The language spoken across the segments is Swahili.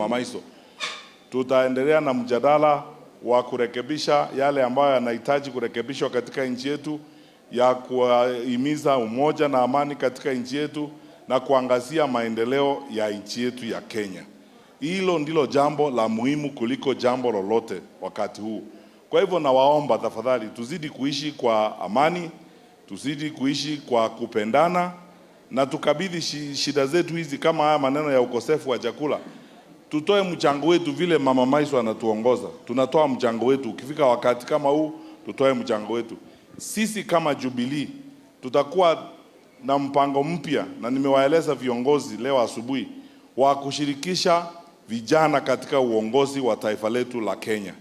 Mamaiso. Tutaendelea na mjadala wa kurekebisha yale ambayo yanahitaji kurekebishwa katika nchi yetu, ya kuhimiza umoja na amani katika nchi yetu na kuangazia maendeleo ya nchi yetu ya Kenya. Hilo ndilo jambo la muhimu kuliko jambo lolote wakati huu. Kwa hivyo nawaomba tafadhali tuzidi kuishi kwa amani, tuzidi kuishi kwa kupendana na tukabidhi shida zetu hizi kama haya maneno ya ukosefu wa chakula. Tutoe mchango wetu vile Mama Maiso anatuongoza. Tunatoa mchango wetu. Ukifika wakati kama huu, tutoe mchango wetu. Sisi kama Jubilee tutakuwa na mpango mpya, na nimewaeleza viongozi leo asubuhi, wa kushirikisha vijana katika uongozi wa taifa letu la Kenya.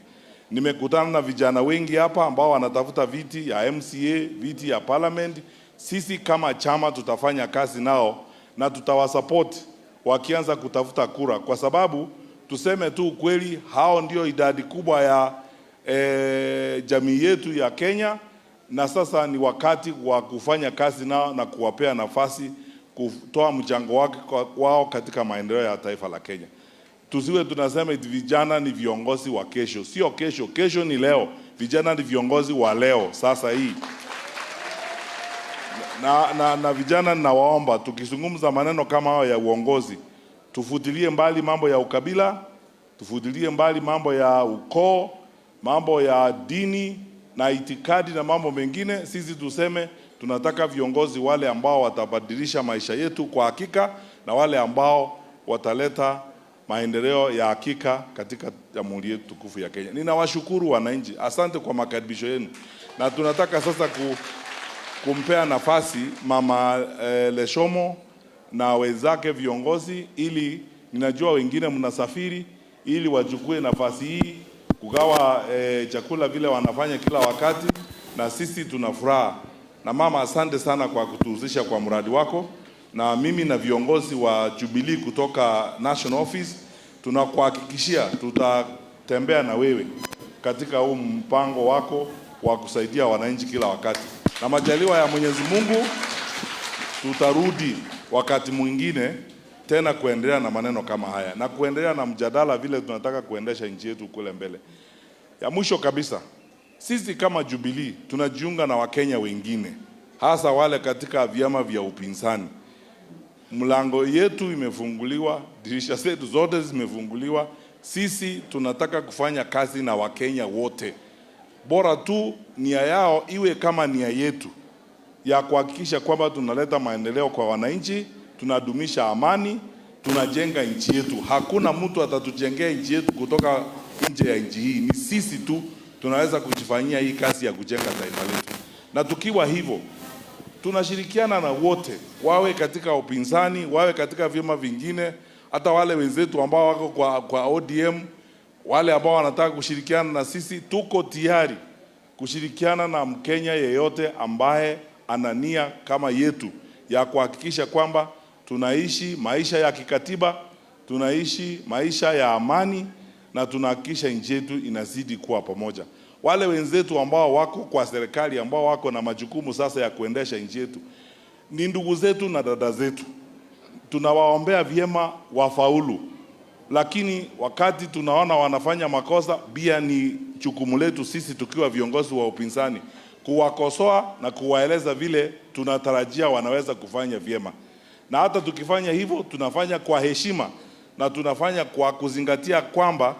Nimekutana na vijana wengi hapa ambao wanatafuta viti ya MCA, viti ya parliament. Sisi kama chama tutafanya kazi nao na tutawasupport wakianza kutafuta kura, kwa sababu tuseme tu ukweli, hao ndio idadi kubwa ya jamii yetu ya Kenya, na sasa ni wakati wa kufanya kazi nao na kuwapea nafasi kutoa mchango wao katika maendeleo ya taifa la Kenya. Tusiwe tunasema vijana ni viongozi wa kesho. Sio kesho, kesho ni leo. Vijana ni viongozi wa leo, sasa hii. Na vijana ninawaomba, tukizungumza maneno kama hayo ya uongozi, tufutilie mbali mambo ya ukabila, tufutilie mbali mambo ya ukoo, mambo ya dini na itikadi na mambo mengine. Sisi tuseme tunataka viongozi wale ambao watabadilisha maisha yetu kwa hakika, na wale ambao wataleta maendeleo ya hakika katika jamhuri yetu tukufu ya Kenya. Ninawashukuru wananchi, asante kwa makaribisho yenu, na tunataka sasa kumpea nafasi Mama Leshomo na wenzake viongozi, ili ninajua wengine mnasafiri, ili wachukue nafasi hii kugawa chakula vile wanafanya kila wakati, na sisi tunafuraha. Na mama, asante sana kwa kutuhusisha kwa mradi wako, na mimi na viongozi wa Jubilee kutoka National Office tunakuhakikishia tutatembea na wewe katika huu mpango wako wa kusaidia wananchi kila wakati, na majaliwa ya Mwenyezi Mungu tutarudi wakati mwingine tena kuendelea na maneno kama haya na kuendelea na mjadala vile tunataka kuendesha nchi yetu kule mbele. Ya mwisho kabisa, sisi kama Jubilee tunajiunga na Wakenya wengine, hasa wale katika vyama vya upinzani. Mlango yetu imefunguliwa, dirisha zetu zote zimefunguliwa. Sisi tunataka kufanya kazi na Wakenya wote, bora tu nia yao iwe kama nia yetu ya kuhakikisha kwamba tunaleta maendeleo kwa wananchi, tunadumisha amani, tunajenga nchi yetu. Hakuna mtu atatujengea nchi yetu kutoka nje ya nchi hii. Ni sisi tu tunaweza kujifanyia hii kazi ya kujenga taifa letu. Na tukiwa hivyo, tunashirikiana na wote, wawe katika upinzani, wawe katika vyama vingine, hata wale wenzetu ambao wako kwa ODM, wale ambao wanataka kushirikiana na sisi. Tuko tayari kushirikiana na Mkenya yeyote ambaye ana nia kama yetu ya kuhakikisha kwamba tunaishi maisha ya kikatiba, tunaishi maisha ya amani, na tunahakikisha nchi yetu inazidi kuwa pamoja. Wale wenzetu ambao wako kwa serikali, ambao wako na majukumu sasa ya kuendesha nchi yetu, ni ndugu zetu na dada zetu. Tunawaombea vyema wafaulu, lakini wakati tunaona wanafanya makosa, pia ni jukumu letu sisi tukiwa viongozi wa upinzani kuwakosoa na kuwaeleza vile tunatarajia wanaweza kufanya vyema. Na hata tukifanya hivyo, tunafanya kwa heshima na tunafanya kwa kuzingatia kwamba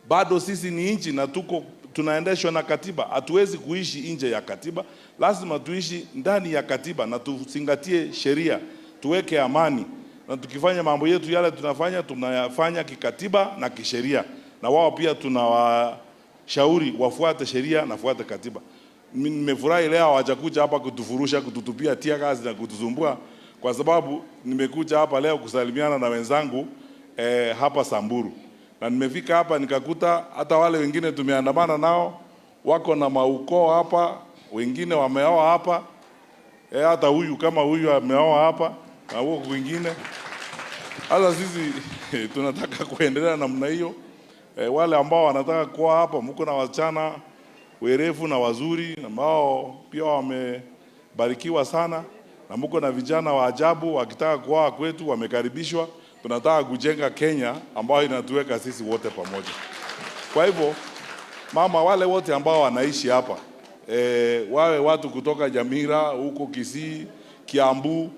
bado sisi ni nchi na tunaendeshwa na katiba. Hatuwezi kuishi nje ya katiba, lazima tuishi ndani ya katiba na tuzingatie sheria, tuweke amani, na tukifanya mambo yetu yale tunayafanya kikatiba na kisheria, na wao pia tunawashauri wafuate sheria na fuate katiba. Nimefurahi leo hawajakuja hapa kutufurusha, kututupia tia gazi na kutusumbua, kwa sababu nimekuja hapa leo kusalimiana na wenzangu hapa Samburu. Na nimefika hapa nikakuta hata wale wengine tumeandamana nao wako na maukoo hapa, wengine wameoa hapa, hata huyu kama huyu ameoa hapa na huko wengine. Hata sisi tunataka kuendelea namna hiyo. Wale ambao wanataka kuwa hapa, mko na wasichana werefu na wazuri ambao pia wamebarikiwa sana, na mko na vijana wa ajabu wakitaka kuoa kwetu, wamekaribishwa. tunataka kujenga Kenya ambayo inatuweka sisi wote pamoja. Kwa hivyo mama, wale wote ambao wanaishi hapa, wawe watu kutoka Nyamira, huko Kisii, Kiambu,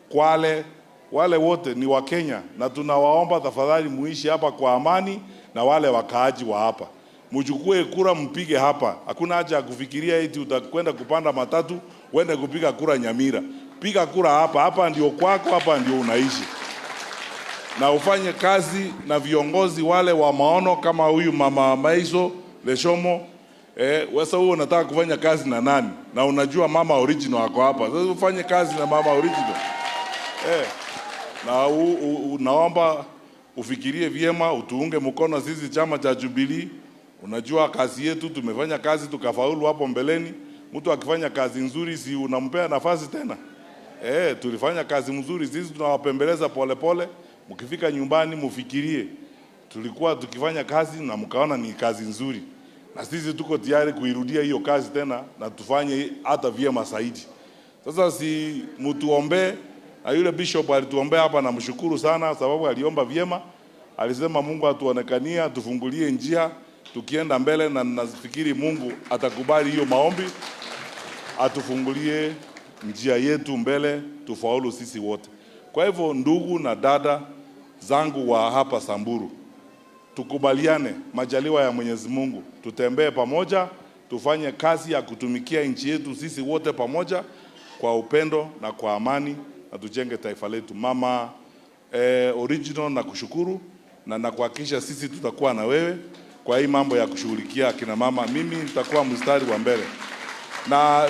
Kwale, wale wote ni wa Kenya, na tunawaomba tafadhali muishi hapa kwa amani, na wale wakaaji wa hapa mchukue kura, mpige hapa. Hakuna haja ya kufikiria eti utakwenda kupanda matatu uende kupiga kura Nyamira. Piga kura hapa, hapa ndio kwako, hapa ndio unaishi. Na ufanye kazi na viongozi wale wa maono kama huyu Mama Maiso Leshomo. Wewe unataka kufanya kazi na nani? Na unajua mama original wako hapa. Sasa ufanye kazi na mama original. Na naomba ufikirie vyema, utuunge mkono sisi chama cha Jubilee. Unajua kazi yetu, tumefanya kazi tukafaulu hapo mbeleni. Mtu akifanya kazi nzuri, si unampea nafasi tena? Tulifanya kazi nzuri, sisi tunawapembeleza polepole. Mkifika nyumbani mufikirie, tulikuwa tukifanya kazi na mkaona ni kazi nzuri, na sisi tuko tayari kuirudia hiyo kazi tena na tufanye hata vyema zaidi. Sasa si mtuombe, na yule bishop alituombea hapa, na mshukuru sana sababu aliomba vyema. Alisema Mungu atuonekania, tufungulie njia tukienda mbele, na nafikiri Mungu atakubali hiyo maombi, atufungulie njia yetu mbele, tufaulu sisi wote. Kwa hivyo ndugu na dada zangu wa hapa Samburu, tukubaliane, majaliwa ya Mwenyezi Mungu, tutembee pamoja, tufanye kazi ya kutumikia nchi yetu sisi wote pamoja kwa upendo na kwa amani, na tujenge taifa letu. Mama original, na kushukuru na nakuhakikisha sisi tutakuwa na wewe kwa hii mambo ya kushughulikia akina mama. Mimi nitakuwa mstari wa mbele, na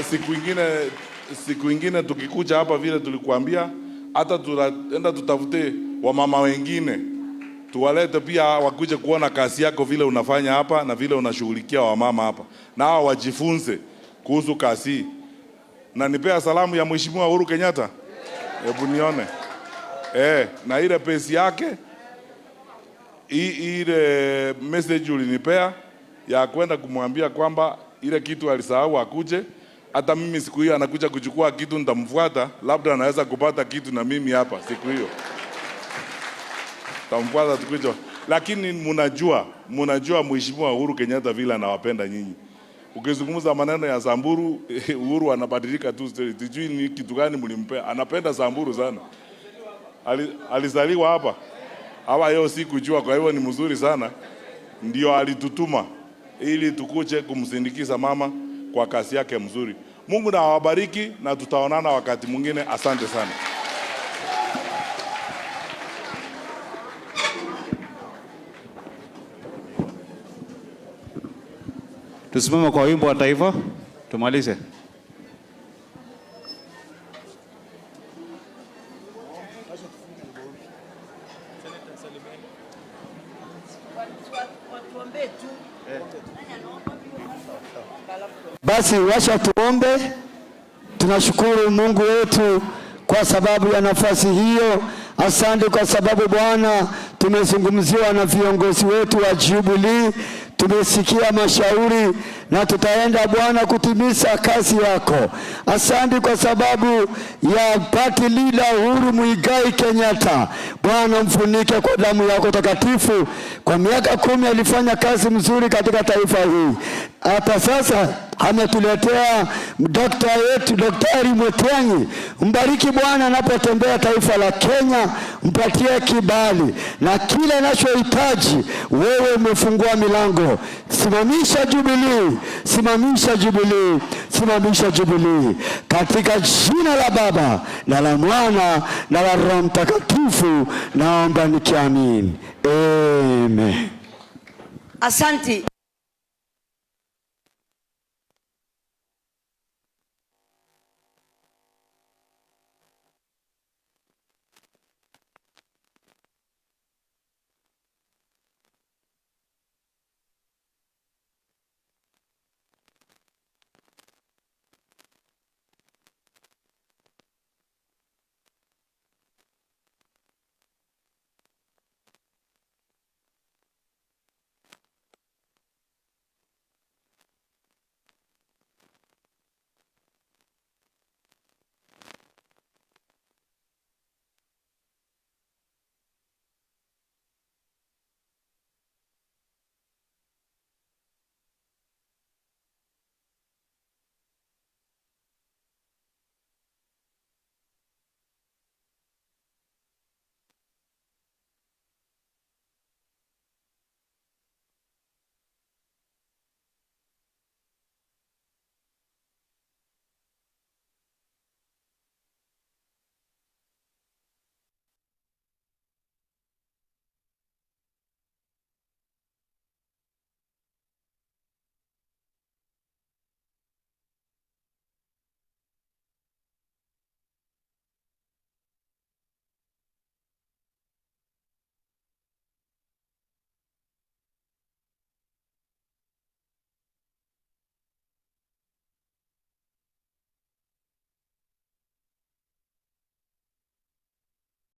siku ingine tukikuja hapa vile tulikuambia, hata tutaenda tutafute wamama wengine tuwalete pia wakuje kuona kazi yako vile unafanya hapa na vile unashughulikia wamama hapa, na hao wajifunze kuhusu kazi. Na nipea salamu ya Mheshimiwa Uhuru Kenyatta. Hebu nione. Na ile pesi yake, ile message ulinipea ya kwenda kumwambia kwamba ile kitu alisahau akuje. Hata mimi siku hiyo anakuja kuchukua kitu, nitamfuata, labda anaweza kupata kitu na mimi hapa siku hiyo. Tamfuata tukuje. Lakini mnajua Mheshimiwa Uhuru Kenyatta vile anawapenda nyinyi. Ukizungumza maneno ya Samburu, Uhuru anabadilika tu. Sijui ni kitu gani mlimpea. Anapenda Samburu sana. Alizaliwa hapa. Hawa yeye sikujua, kwa hivyo ni mzuri sana. Ndio alitutuma ili tukuje kumsindikiza mama kwa kazi yake mzuri. Mungu na awabariki, na tutaonana wakati mwingine. Asante sana. Tusimame kwa wimbo wa taifa, tumalize. Basi washa tuombe. Tunashukuru Mungu wetu kwa sababu ya nafasi hiyo. Asante kwa sababu Bwana, tumezungumziwa na viongozi wetu wa Jubilee, tumesikia mashauri na tutaenda Bwana kutimiza kazi yako. Asante kwa sababu ya party leader Uhuru Muigai Kenyatta. Bwana, mfunike kwa damu yako takatifu. Kwa miaka 10 alifanya kazi mzuri katika taifa hili. Hata sasa ametuletea Daktari Mutiang'i. Mbariki Bwana anapotembea taifa la Kenya, mpatie kibali na kile anachohitaji. Wewe umefungua milango. Simamisha Jubilee, simamisha Jubilee, simamisha Jubilee katika jina la Baba na la Mwana na la Roho Mtakatifu, naomba nikiamini. Amen. Asante.